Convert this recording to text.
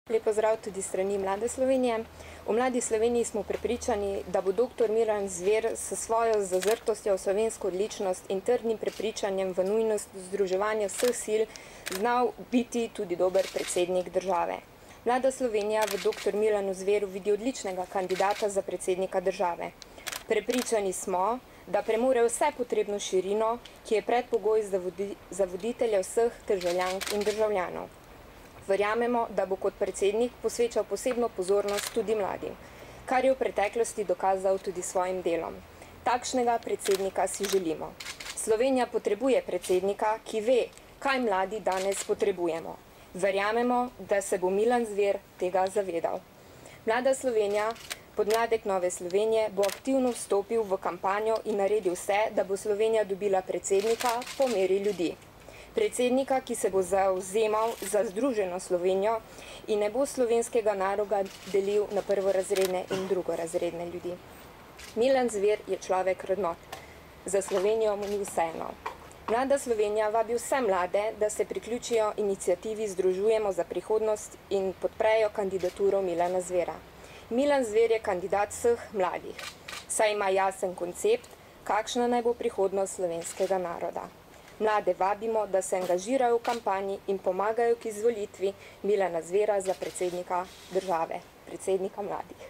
Lep pozdrav tudi strani Mlade Slovenije. V Mladi Sloveniji smo prepričani, da bo dr. Milan Zver s svojo zazrtostjo v slovensko odličnost in trdnim prepričanjem v nujnost združevanja vseh sil znal biti tudi dober predsednik države. Mlada Slovenija v dr. Milanu Zveru vidi odličnega kandidata za predsednika države. Prepričani smo, da premore vse potrebno širino, ki je predpogoj za voditelja vseh državljank in državljanov. Verjamemo, da bo kot predsednik posvečal posebno pozornost tudi mladim, kar je v preteklosti dokazal tudi svojim delom. Takšnega predsednika si želimo. Slovenija potrebuje predsednika, ki ve, kaj mladi danes potrebujemo. Verjamemo, da se bo Milan Zver tega zavedal. Mlada Slovenija, podmladek Nove Slovenije, bo aktivno vstopil v kampanjo in naredil vse, da bo Slovenija dobila predsednika po meri ljudi. Predsednika, ki se bo zavzemal za združeno Slovenijo in ne bo slovenskega naroda delil na prvorazredne in drugorazredne ljudi. Milan Zver je človek vrednot. Za Slovenijo mu ni vseeno. Mlada Slovenija vabi vse mlade, da se priključijo iniciativi Združujemo za prihodnost in podprejo kandidaturo Milana Zvera. Milan Zver je kandidat vseh mladih, saj ima jasen koncept, kakšna naj bo prihodnost slovenskega naroda. Mlade vabimo, da se angažirajo v kampanji in pomagajo k izvolitvi Milana Zvera za predsednika države, predsednika mladih.